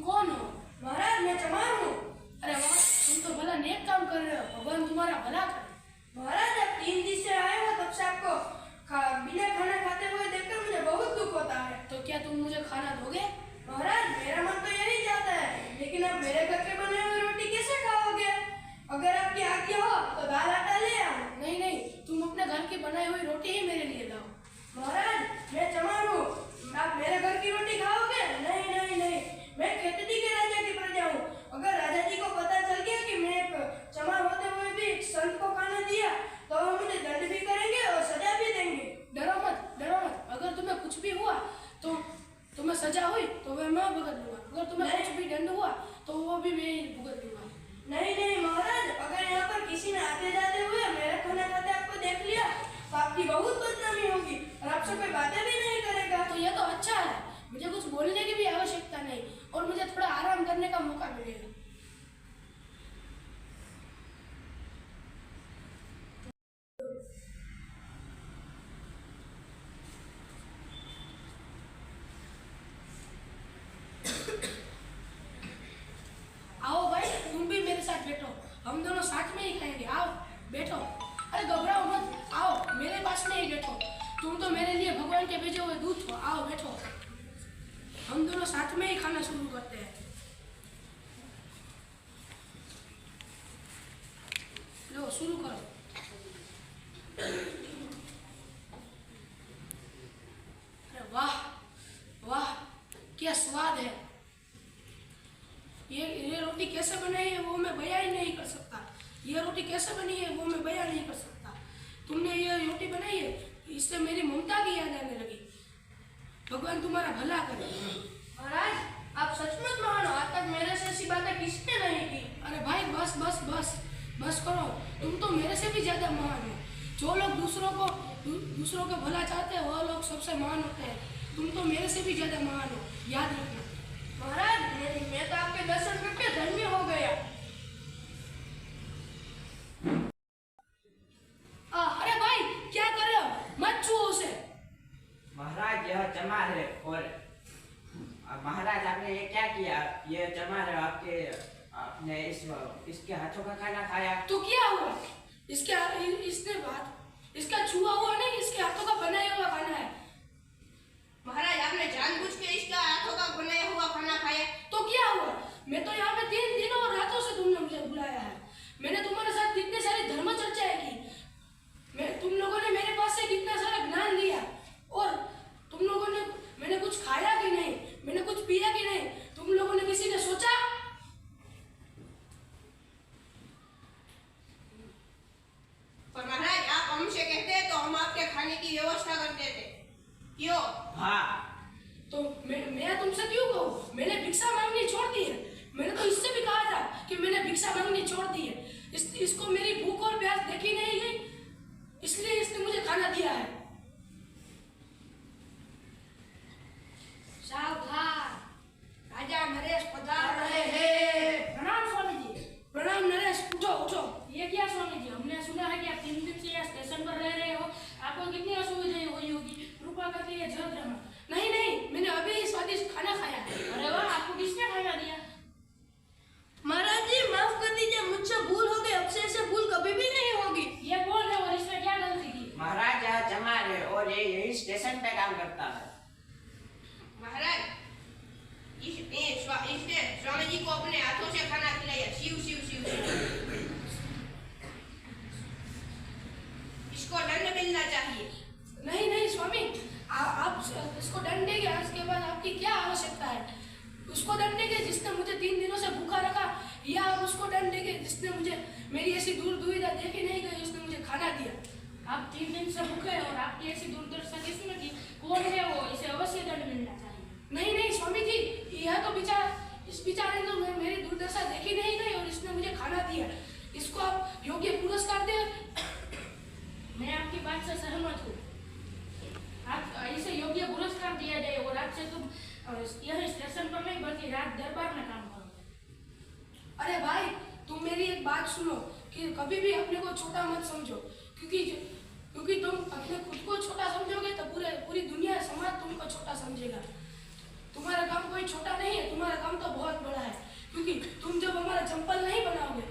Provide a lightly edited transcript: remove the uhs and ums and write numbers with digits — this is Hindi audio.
कौन हो? महाराज मैं चमार हूँ। अरे वाह, तुम तो भला नेक काम कर रहे हो, भगवान तुम्हारा भला करे। महाराज अब 3 दिन से आए हो, तब से आपको बिना खाना खाते हुए देखकर मुझे बहुत दुख होता है। तो क्या तुम मुझे खाना दोगे? महाराज मेरा मन तो यही चाहता है, लेकिन आप मेरे घर के बने हुए रोटी कैसे खाओगे? अगर आपकी आज्ञा हो तो दाल आटा ले आओ। नहीं नहीं, तुम अपने घर की बनाई हुई रोटी ही मेरे लिए लाओ। महाराज मैं चमार हूँ, आप मेरे घर की रोटी खाओगे? नहीं नहीं नहीं, मैं खेतड़ी के राजा की प्रजा हूँ। अगर राजा जी को पता चल गया कि मैं एक चमार होते हुए भी एक संत को खाना दिया तो वो मुझे दंड भी करेंगे और सजा भी देंगे। डरो मत, डरो मत। अगर तुम्हें कुछ भी हुआ तो तुम्हें सजा हुई तो वह मैं भुगत लूंगा, अगर तुम्हें कुछ भी दंड हुआ तो वो भी मैं ही भुगत लूंगा। नहीं नहीं महाराज, अगर यहाँ पर किसी ने आते जाते हुए मेरा खाना खाते आपको देख लिया तो आपकी बहुत बदनामी होगी और आपसे कोई बातें भी नहीं करेगा। तो यह तो अच्छा है, मुझे कुछ बोलने की भी आवश्यकता नहीं और मुझे थोड़ा आराम करने का मौका मिलेगा। आओ भाई, तुम भी मेरे साथ बैठो, हम दोनों साथ में ही खाएंगे। आओ बैठो। अरे घबराओ मत, आओ मेरे पास में ही बैठो। तुम तो मेरे लिए भगवान के भेजे हुए दूत हो। आओ बैठो, हम दोनों साथ में ही खाना शुरू करते हैं। लो शुरू करो। अरे वाह वाह, क्या स्वाद है। ये रोटी कैसे बनाई है वो मैं बयां ही नहीं कर सकता। ये रोटी कैसे बनी है वो मैं बयां नहीं कर सकता। तुमने ये रोटी बनाई है, इससे मेरी ममता की याद आने लगी। भगवान तुम्हारा भला करे। महाराज आप सचमुच महान हो, आज तक मेरे से ऐसी बातें किसने नहीं की। अरे भाई बस बस बस बस करो, तुम तो मेरे से भी ज्यादा महान हो। जो लोग दूसरों को भला चाहते हैं वो लोग सबसे महान होते हैं। तुम तो मेरे से भी ज्यादा महान हो, याद रखना। महाराज मैं तो आपके दर्शन करके धन्य हो गया। अरे भाई क्या कर रहे हो, मत छुओ उसे। महाराज यह चमार है और महाराज आपने ये क्या किया? ये चमार है, आपने इसके हाथों का खाना खाया। तो क्या हुआ? इसका छुआ हुआ नहीं, इसके हाथों का बनाया हुआ खाना है। महाराज आपने जानबूझ के इसका हाथों का बनाया हुआ खाना खाया। तो क्या हुआ? मैं तो यहाँ पे 3 दिनों और रातों से तुमने मुझे बुलाया है। मैंने तुम्हारे साथ कितने सारी धर्म चर्चाएं की। तुम लोगों ने मेरे पास से कितना सारा ज्ञान लिया और तुम लोगों ने मैंने कुछ खाया कि नहीं, मैंने कुछ पिया कि नहीं, तुम लोगों ने किसी ने सोचा? पर महाराज आप हमसे कहते तो हम आपके खाने की व्यवस्था कर देते। क्यों? हाँ, तो मैं तुमसे क्यों कहूँ? मैंने भिक्षा मांगनी छोड़ दी है। मैंने तो इससे भी कहा था कि मैंने भिक्षा मांगनी छोड़ दी है। इसको मेरी भूख और प्यास देखी नहीं गई, इसलिए इसने मुझे खाना दिया है। सावधान, राजा नरेश पधार रहे हैं। प्रणाम स्वामी जी। प्रणाम नरेश, उठो उठो। ये क्या स्वामी जी, हमने सुना है कि आप 3 दिन से यहाँ स्टेशन पर रह रहे हो, आपको कितनी असुविधाएं हुई होगी, कृपा करके ये जल्द रहना। नहीं नहीं, मैंने अभी ही स्वादिष्ट खाना खाया है। अरे वाह, आपको किसने खाना दिया? महाराज जी माफ कर दीजिए, मुझसे भूल हो गई, अब से ऐसे भूल कभी भी नहीं होगी। ये कौन है और इसने क्या गलती की? महाराज यह चमार है और ये यही स्टेशन पे काम करता है। महाराज इसने स्वामी जी को अपने हाथों से खाना खिलाया। शिव शिव शिव शिव। इसको दंड मिलना चाहिए। नहीं नहीं स्वामी, आप इसको दंड देंगे, इसके बाद आपकी क्या आवश्यकता है? उसको दंड देंगे जिसने मुझे 3 दिनों से भूखा रखा, या आप उसको दंड देंगे जिसने मुझे मेरी ऐसी दूर दुविधा देखी नहीं गई, उसने मुझे खाना दिया? आप 3 दिन से भूखे और आपकी ऐसी दुर्दशा किसने की? कौन है वो? इसे अवश्य दंड मिलना चाहिए। नहीं नहीं स्वामी जी, यह तो इस बेचारे ने तो मेरी दुर्दशा देखी नहीं गई और इसने मुझे खाना दिया। इसको आप योग्य पुरस्कार दें। मैं आपकी बात से सहमत हूँ, आप इसे योग्य पुरस्कार दिया जाए और आज से तुम यह स्टेशन पर नहीं बल्कि राज दरबार में काम करो। अरे भाई तुम मेरी एक बात सुनो कि कभी भी अपने को छोटा मत समझो, क्योंकि तुम अपने खुद को छोटा समझोगे तो पूरी दुनिया समाज तुमको छोटा समझेगा। तुम्हारा काम कोई कोई छोटा नहीं है, तुम्हारा काम तो बहुत बड़ा है, क्योंकि तुम जब हमारा चंपल नहीं बनाओगे